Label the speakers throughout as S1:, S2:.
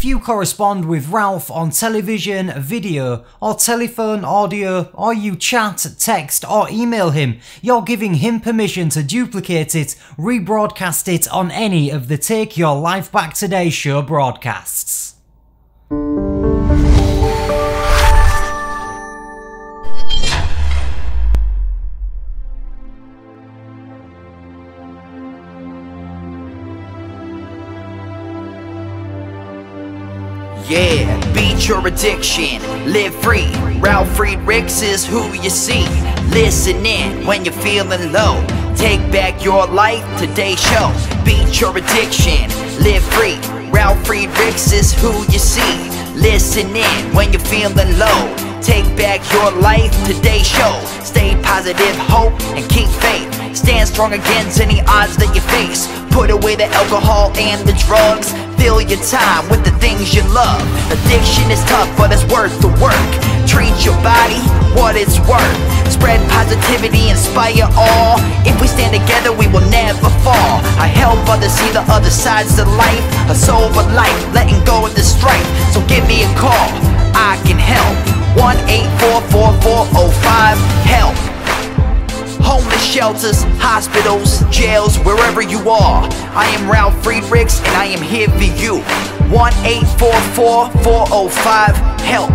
S1: If you correspond with Ralf on television, video, or telephone, audio, or you chat, text, or email him, you're giving him permission to duplicate it, rebroadcast it on any of the Take Your Life Back Today show broadcasts.
S2: Yeah, beat your addiction, live free. Ralf Friedrichs is who you see. Listen in when you're feeling low. Take back your life, today's show. Beat your addiction, live free. Ralf Friedrichs is who you see. Listen in when you're feeling low. Take back your life, today's show. Stay positive, hope, and keep faith. Stand strong against any odds that you face. Put away the alcohol and the drugs. Fill your time with the things you love. Addiction is tough, but it's worth the work. Treat your body what it's worth. Spread positivity, inspire all. If we stand together, we will never fall. I help others see the other sides of life. A sober life, letting go of the strife. So give me a call, I can help. 1-844-4005-HELP. Homeless shelters, hospitals, jails, wherever you are. I am Ralf Friedrichs and I am here for you. 1-844-4005-HELP.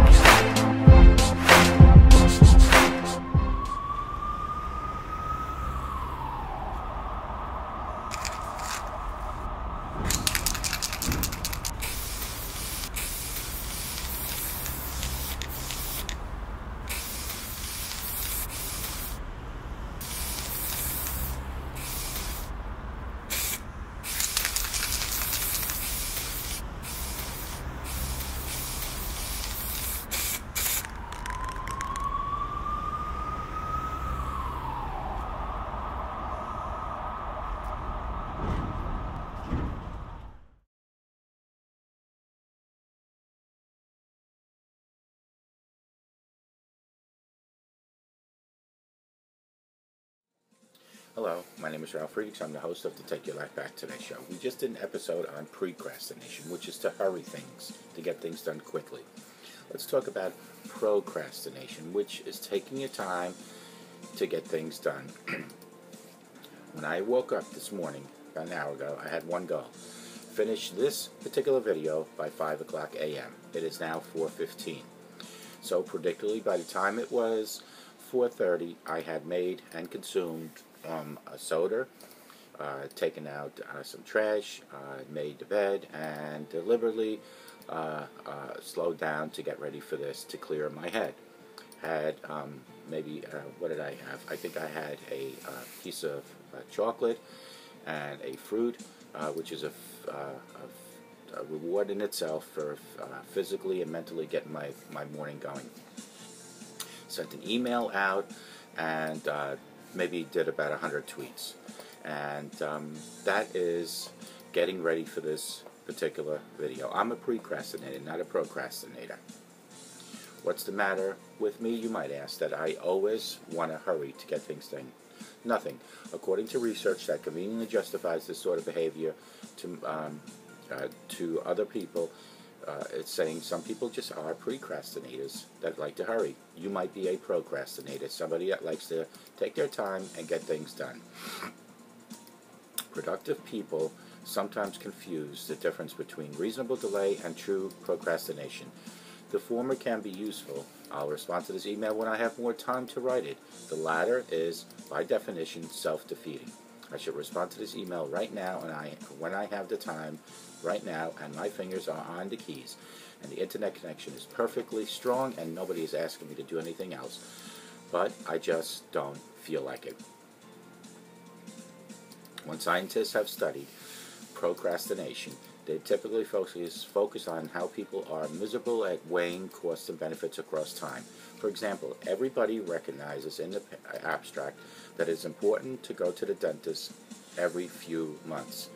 S3: Hello, my name is Ralf Friedrichs. I'm the host of the Take Your Life Back Today show. We just did an episode on procrastination, which is to hurry things, to get things done quickly. Let's talk about procrastination, which is taking your time to get things done. When I woke up this morning, about an hour ago, I had one goal. Finish this particular video by 5 o'clock a.m. It is now 4:15. So predictably, by the time it was 4:30, I had made and consumed a soda, taken out some trash, made the bed, and deliberately slowed down to get ready for this, to clear my head. Had maybe, what did I have? I think I had a piece of chocolate and a fruit, which is a reward in itself for physically and mentally getting my morning going. Sent an email out and maybe did about 100 tweets. And that is getting ready for this particular video. I'm a procrastinator, not a procrastinator. What's the matter with me, you might ask, that I always want to hurry to get things done? Nothing. According to research that conveniently justifies this sort of behavior to other people, it's saying some people just are procrastinators that like to hurry. You might be a procrastinator, somebody that likes to take their time and get things done. Productive people sometimes confuse the difference between reasonable delay and true procrastination. The former can be useful. I'll respond to this email when I have more time to write it. The latter is, by definition, self-defeating. I should respond to this email right now, and when I have the time right now, and my fingers are on the keys, and the internet connection is perfectly strong, and nobody is asking me to do anything else. But I just don't feel like it. When scientists have studied procrastination, they typically focus on how people are miserable at weighing costs and benefits across time. For example, everybody recognizes in the abstract that it's important to go to the dentist every few months.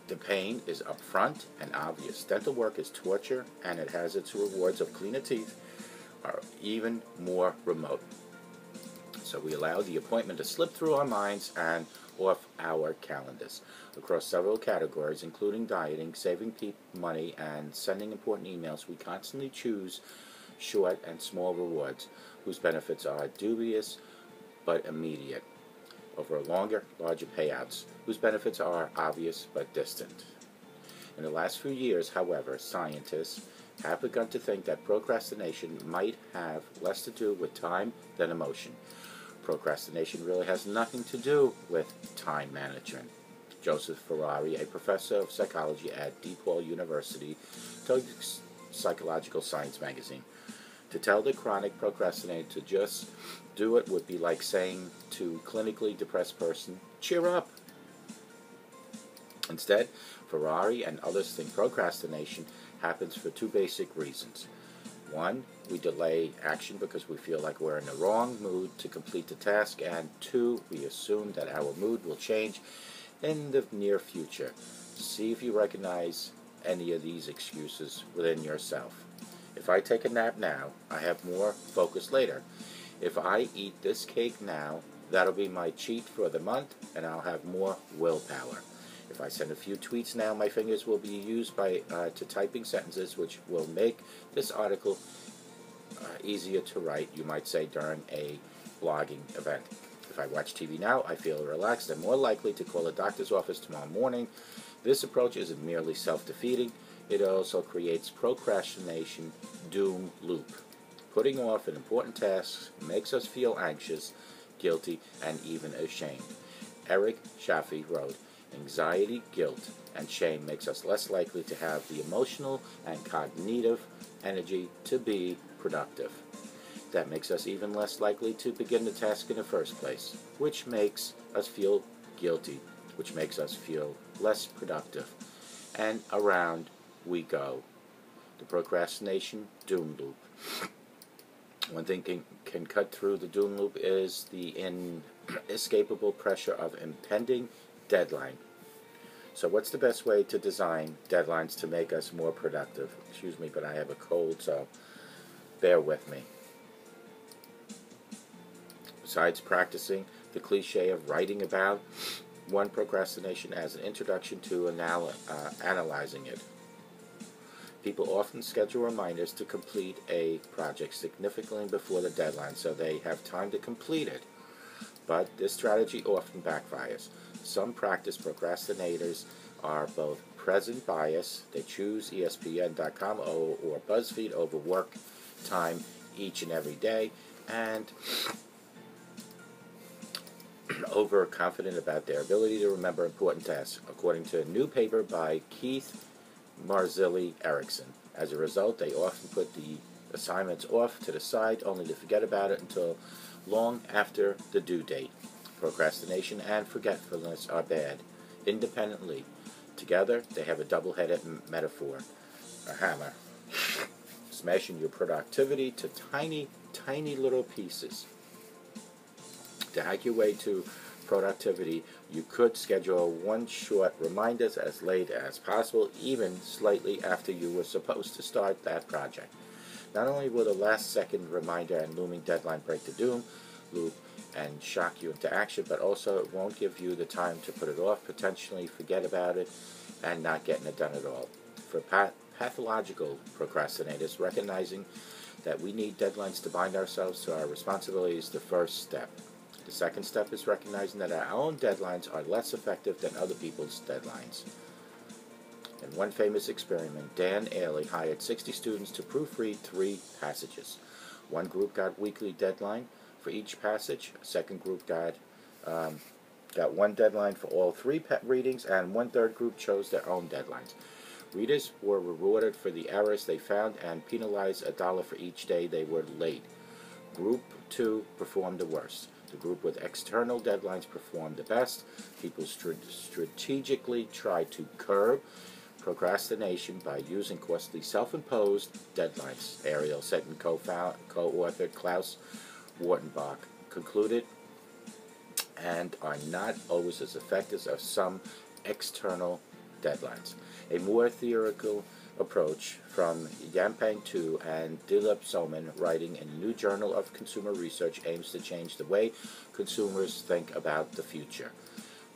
S3: The pain is upfront and obvious. Dental work is torture, and it has its rewards of cleaner teeth are even more remote. So we allow the appointment to slip through our minds and off our calendars. Across several categories, including dieting, saving people money, and sending important emails, we constantly choose short and small rewards whose benefits are dubious but immediate, over longer, larger payouts whose benefits are obvious but distant. In the last few years, however, scientists have begun to think that procrastination might have less to do with time than emotion. Procrastination really has nothing to do with time management. Joseph Ferrari, a professor of psychology at DePaul University, told Psychological Science magazine, "To tell the chronic procrastinator to just do it would be like saying to a clinically depressed person, cheer up." Instead, Ferrari and others think procrastination happens for two basic reasons. One, we delay action because we feel like we're in the wrong mood to complete the task, and two, we assume that our mood will change in the near future. See if you recognize any of these excuses within yourself. If I take a nap now, I have more focus later. If I eat this cake now, that'll be my cheat for the month, and I'll have more willpower. If I send a few tweets now, my fingers will be used to typing sentences, which will make this article easier to write, you might say, during a blogging event. If I watch TV now, I feel relaxed and more likely to call a doctor's office tomorrow morning. This approach isn't merely self-defeating, it also creates procrastination doom loop. Putting off an important task makes us feel anxious, guilty, and even ashamed. Eric Shafi wrote, "Anxiety, guilt, and shame makes us less likely to have the emotional and cognitive energy to be productive. That makes us even less likely to begin the task in the first place, which makes us feel guilty, which makes us feel less productive. And around we go. The procrastination doom loop." One thing can cut through the doom loop is the inescapable pressure of impending deadline. So what's the best way to design deadlines to make us more productive? Excuse me, but I have a cold, so bear with me. Besides practicing the cliche of writing about one procrastination as an introduction to analyzing it. People often schedule reminders to complete a project significantly before the deadline so they have time to complete it. But this strategy often backfires. Some practice procrastinators are both present bias, they choose ESPN.com or BuzzFeed over work time each and every day, and overconfident about their ability to remember important tasks, according to a new paper by Keith Marzilli Erickson. As a result, they often put the assignments off to the side only to forget about it until long after the due date. Procrastination and forgetfulness are bad. Independently, together, they have a double-headed metaphor, a hammer, smashing your productivity to tiny, tiny little pieces. To hack your way to productivity, you could schedule one short reminders as late as possible, even slightly after you were supposed to start that project. Not only will the last-second reminder and looming deadline break the doom loop and shock you into action, but also it won't give you the time to put it off, potentially forget about it, and not getting it done at all. For pathological procrastinators, recognizing that we need deadlines to bind ourselves to our responsibilities is the first step. The second step is recognizing that our own deadlines are less effective than other people's deadlines. In one famous experiment, Dan Ailey hired 60 students to proofread 3 passages. One group got weekly deadline for each passage. A second group got one deadline for all 3 readings, and 1/3 group chose their own deadlines. Readers were rewarded for the errors they found and penalized $1 for each day they were late. Group 2 performed the worst. The group with external deadlines performed the best. People strategically tried to curb procrastination by using costly self-imposed deadlines. Ariel Setton, co-author Klaus Wartenbach, concluded, and are not always as effective as some external deadlines. A more theoretical approach from Yampang Tu and Dilip Soman, writing in New Journal of Consumer Research, aims to change the way consumers think about the future.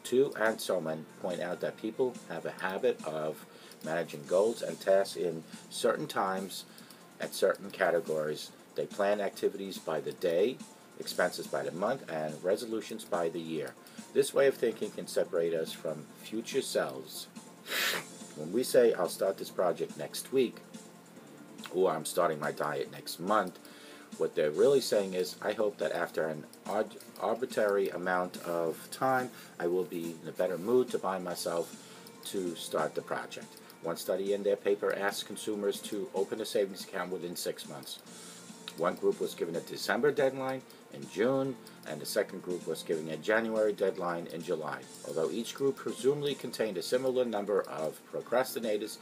S3: Tu and Soman point out that people have a habit of managing goals and tasks in certain times at certain categories. They plan activities by the day, expenses by the month, and resolutions by the year. This way of thinking can separate us from future selves. When we say, I'll start this project next week, or I'm starting my diet next month, what they're really saying is, I hope that after an arbitrary amount of time, I will be in a better mood to bind myself to start the project. One study in their paper asked consumers to open a savings account within 6 months. One group was given a December deadline in June, and the second group was given a January deadline in July. Although each group presumably contained a similar number of procrastinators,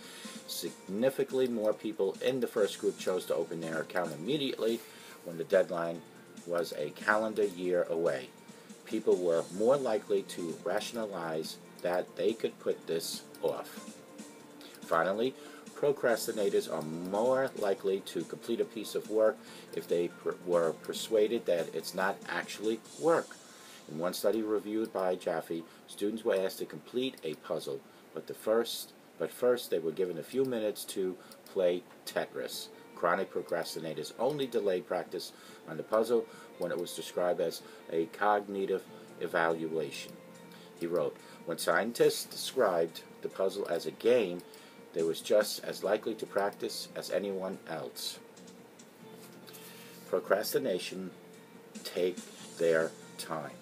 S3: significantly more people in the first group chose to open their account immediately when the deadline was a calendar year away. People were more likely to rationalize that they could put this off. Finally, procrastinators are more likely to complete a piece of work if they were persuaded that it's not actually work. In one study reviewed by Jaffe, students were asked to complete a puzzle, but first they were given a few minutes to play Tetris. Chronic procrastinators only delayed practice on the puzzle when it was described as a cognitive evaluation. He wrote, when scientists described the puzzle as a game, they was just as likely to practice as anyone else. Procrastination take their time.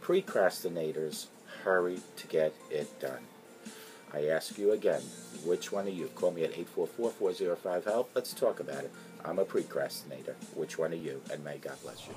S3: Procrastinators hurry to get it done. I ask you again, which one of you? Call me at 844-405-HELP. Let's talk about it. I'm a procrastinator. Which one of you? And may God bless you.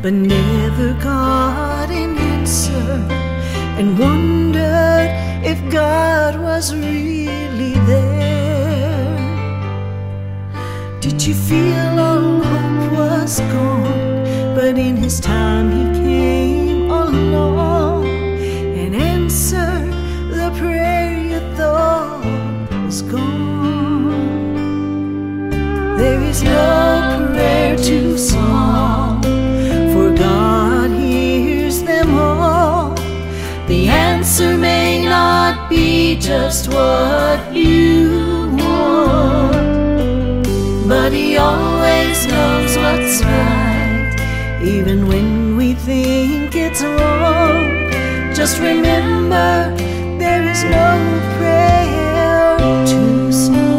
S4: but never got an answer, and wondered if God was really there. Did you feel all hope was gone, but in His time He came along and answered the prayer you thought was gone? There is no prayer too small, for God hears them all. The answer may not be just what you want, but He always knows what's right, even when we think it's wrong. Just remember, there is no prayer too small.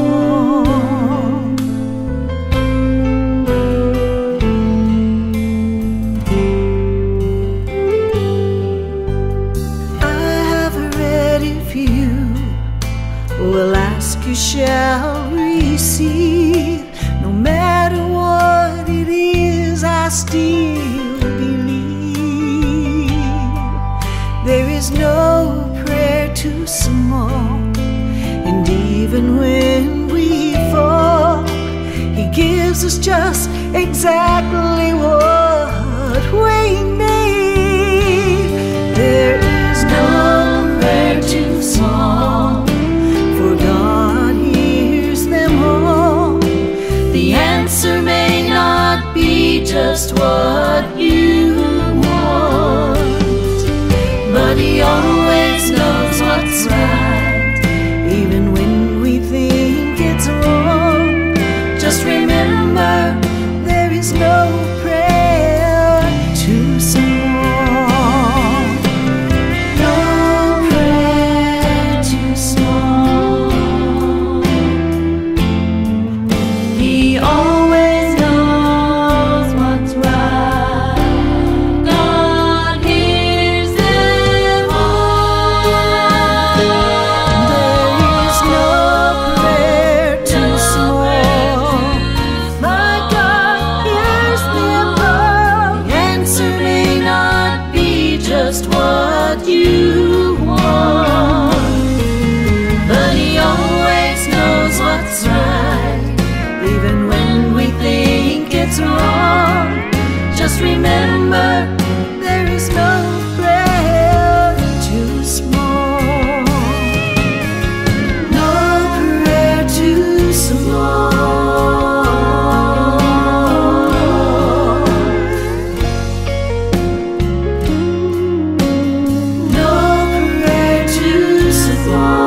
S4: Will ask, you shall receive. No matter what it is, I still believe. There is no prayer too small, and even when we fall, He gives us just exactly what we need. just what you want, but He always knows what's right, even when we think it's wrong. Just remember, there is no prayer too small. No prayer too small. He always knows what's right. God hears them all. There is no prayer too small. My God hears them all. The answer may not be just what you want, but He always knows what's right, even when we think it's wrong. Just remember, there is no prayer too small. No prayer too small. No prayer too small.